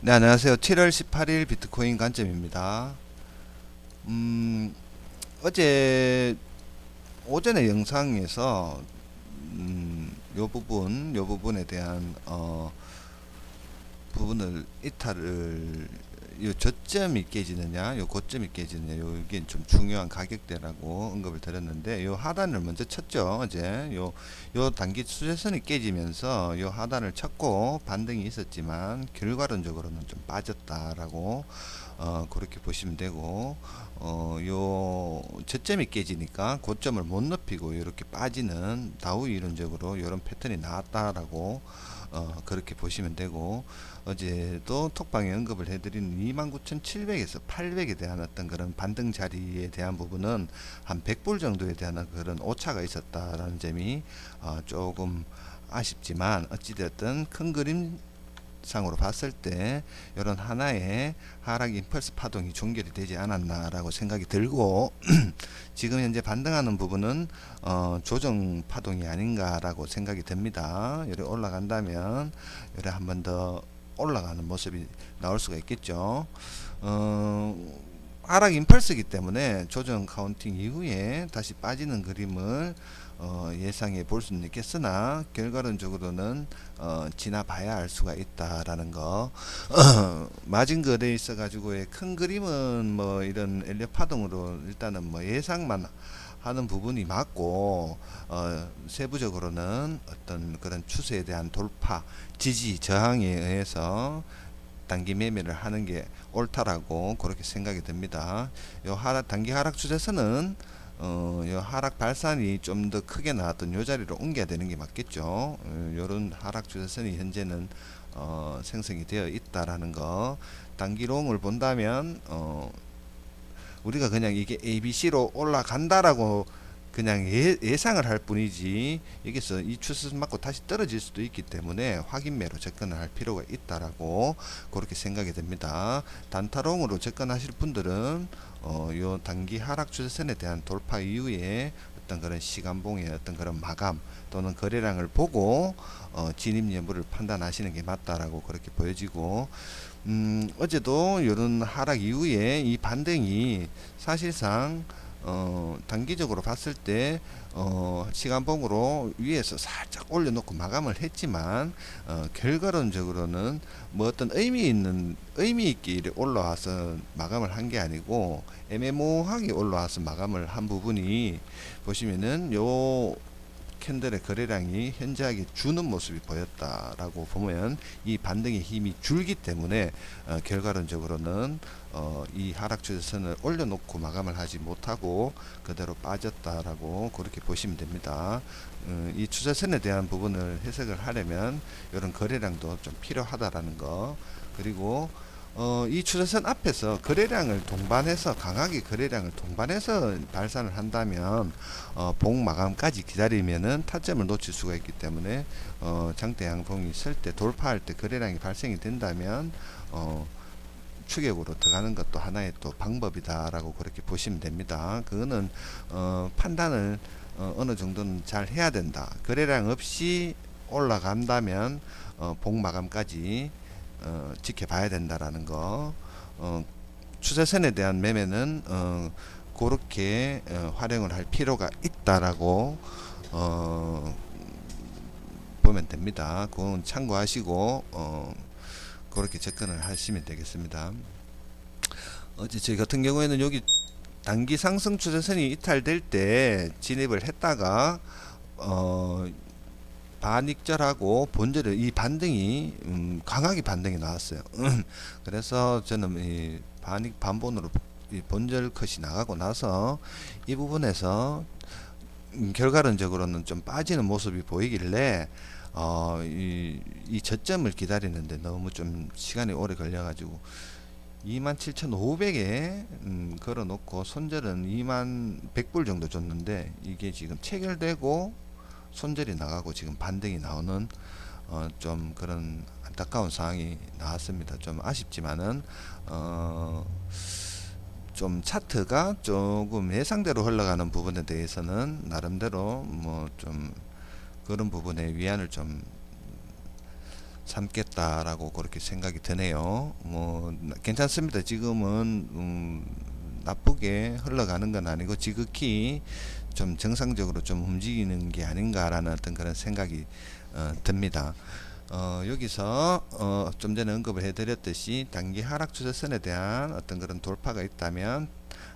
네, 안녕하세요. 7월 18일 비트코인 관점입니다. 음, 어제 오전에 영상에서 요 부분에 대한 부분을 이탈을 요 저점이 깨지느냐, 요 고점이 깨지느냐, 요게 좀 중요한 가격대라고 언급을 드렸는데, 요 하단을 먼저 쳤죠. 어제 요 단기 추세선이 깨지면서 요 하단을 쳤고 반등이 있었지만 결과론적으로는 좀 빠졌다라고 그렇게 보시면 되고, 요 저점이 깨지니까 고점을 못 높이고 이렇게 빠지는 다우 이론적으로 이런 패턴이 나왔다라고 그렇게 보시면 되고, 어제도 톡방에 언급을 해드린 29,700에서 800에 대한 어떤 그런 반등 자리에 대한 부분은 한 100불 정도에 대한 그런 오차가 있었다라는 점이 조금 아쉽지만, 어찌되었든 큰 그림 상으로 봤을 때 이런 하나의 하락 임펄스 파동이 종결이 되지 않았나라고 생각이 들고 지금 현재 반등하는 부분은 조정 파동이 아닌가라고 생각이 듭니다. 이렇게 올라간다면 이렇게 한 번 더 올라가는 모습이 나올 수가 있겠죠. 하락 임펄스이기 때문에 조정 카운팅 이후에 다시 빠지는 그림을 예상해 볼 수는 있겠으나 결과론적으로는 지나봐야 알 수가 있다라는 거. 마진 거래에 있어 가지고의 큰 그림은 뭐 이런 엘리엇 파동으로 일단은 뭐 예상만 하는 부분이 맞고, 세부적으로는 어떤 그런 추세에 대한 돌파, 지지, 저항에 의해서 단기 매매를 하는 게 옳다라고 그렇게 생각이 듭니다. 요 하락, 단기 하락 추세선은 요 하락 발산이 좀 더 크게 나왔던 요 자리로 옮겨야 되는 게 맞겠죠. 요런 하락 추세선이 현재는 생성이 되어 있다라는 거. 단기롱을 본다면 우리가 그냥 이게 ABC로 올라간다라고 그냥 예상을 할 뿐이지, 여기서 이 추세선 맞고 다시 떨어질 수도 있기 때문에 확인매로 접근을 할 필요가 있다라고 그렇게 생각이 됩니다. 단타롱으로 접근하실 분들은 요 단기 하락 추세선에 대한 돌파 이후에 어떤 그런 시간봉의 어떤 그런 마감 또는 거래량을 보고 진입 여부를 판단하시는 게 맞다라고 그렇게 보여지고, 어제도 이런 하락 이후에 이 반등이 사실상 단기적으로 봤을 때 시간봉으로 위에서 살짝 올려놓고 마감을 했지만, 결과론적으로는 뭐 어떤 의미 있게 올라와서 마감을 한 게 아니고 애매모호하게 올라와서 마감을 한 부분이 보시면은 요 캔들의 거래량이 현저하게 주는 모습이 보였다라고 보면 이 반등의 힘이 줄기 때문에 결과론적으로는 이 하락 추세선을 올려놓고 마감을 하지 못하고 그대로 빠졌다라고 그렇게 보시면 됩니다. 이 추세선에 대한 부분을 해석을 하려면 이런 거래량도 좀 필요하다라는 거. 그리고 이 추세선 앞에서 거래량을 동반해서 강하게 거래량을 동반해서 발산을 한다면 봉 마감까지 기다리면은 타점을 놓칠 수가 있기 때문에 장대 양봉이 있을 때 돌파할 때 거래량이 발생이 된다면 추격으로 들어가는 것도 하나의 또 방법이다라고 그렇게 보시면 됩니다. 그거는 판단을 어느 정도는 잘 해야 된다. 거래량 없이 올라간다면 봉 마감까지 지켜봐야 된다라는 거. 추세선에 대한 매매는 그렇게 활용을 할 필요가 있다라고 보면 됩니다. 그건 참고하시고 그렇게 접근을 하시면 되겠습니다. 어제 저희 같은 경우에는 여기 단기 상승 추세선이 이탈될 때 진입을 했다가 반익절하고 본절을 이 반등이 강하게 반등이 나왔어요. 그래서 저는 이 반본으로 이 본절 컷이 나가고 나서 이 부분에서 결과론적으로는 좀 빠지는 모습이 보이길래 이 저점을 기다리는데 너무 좀 시간이 오래 걸려가지고 27,500에 걸어놓고 손절은 21,100불 정도 줬는데, 이게 지금 체결되고 손절이 나가고 지금 반등이 나오는 좀 그런 안타까운 상황이 나왔습니다. 좀 아쉽지만은 좀 차트가 조금 예상대로 흘러가는 부분에 대해서는 나름대로 뭐 좀 그런 부분에 위안을 좀 삼겠다라고 그렇게 생각이 드네요. 뭐 괜찮습니다. 지금은 나쁘게 흘러가는 건 아니고 지극히 좀 정상적으로 좀 움직이는 게 아닌가라는 어떤 그런 생각이 듭니다. 여기서 좀 전에 언급을 해드렸듯이 단기 하락 추세선에 대한 어떤 그런 돌파가 있다면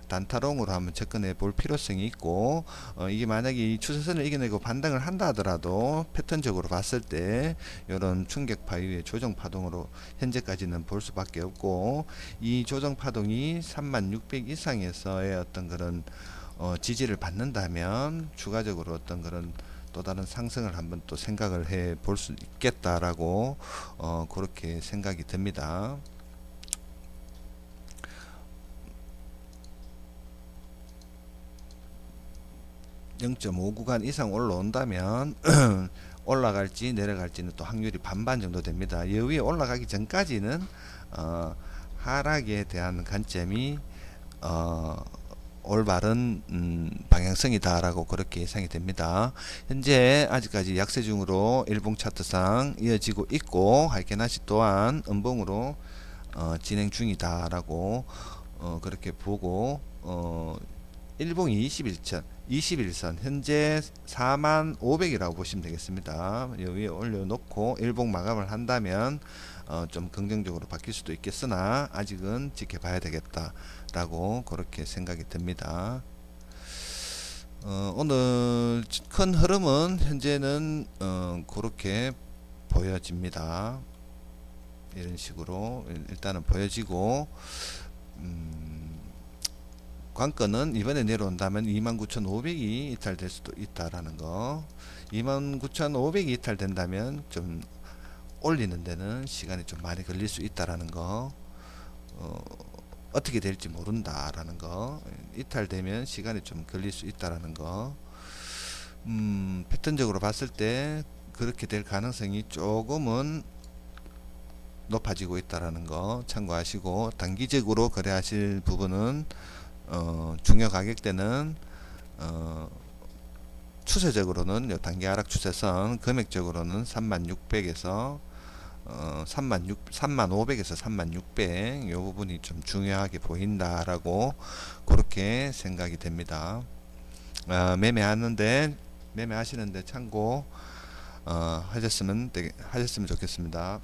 단타롱으로 한번 접근해 볼 필요성이 있고, 이게 만약에 이 추세선을 이겨내고 반등을 한다 하더라도 패턴적으로 봤을 때 이런 충격파 이후의 조정 파동으로 현재까지는 볼 수밖에 없고, 이 조정 파동이 3600 이상에서의 어떤 그런 지지를 받는다면 추가적으로 어떤 그런 또 다른 상승을 한번 또 생각을 해 볼 수 있겠다라고 그렇게 생각이 듭니다. 0.5 구간 이상 올라온다면 올라갈지 내려갈지는 또 확률이 반반 정도 됩니다. 여기에 올라가기 전까지는 하락에 대한 관점이 올바른 방향성이다라고 그렇게 예상이 됩니다. 현재 아직까지 약세 중으로 일봉 차트상 이어지고 있고 하이케나시 또한 음봉으로 진행 중이다라고 그렇게 보고 일봉이 21선 현재 45,000이라고 보시면 되겠습니다. 여기에 올려놓고 일봉 마감을 한다면 좀 긍정적으로 바뀔 수도 있겠으나 아직은 지켜봐야 되겠다라고 그렇게 생각이 듭니다. 오늘 큰 흐름은 현재는 그렇게 보여집니다. 이런 식으로 일단은 보여지고 관건은 이번에 내려온다면 29,500이 이탈될 수도 있다라는 거. 29,500이 이탈된다면 좀 올리는 데는 시간이 좀 많이 걸릴 수 있다라는 거. 어떻게 될지 모른다라는 거. 이탈되면 시간이 좀 걸릴 수 있다라는 거. 패턴적으로 봤을 때 그렇게 될 가능성이 조금은 높아지고 있다라는 거 참고하시고, 단기적으로 거래하실 부분은 중요 가격대는 추세적으로는 단기 하락 추세선, 금액적으로는 3600에서 3500에서 3600 요 부분이 좀 중요하게 보인다라고 그렇게 생각이 됩니다. 매매하시는데 참고 하셨으면 좋겠습니다.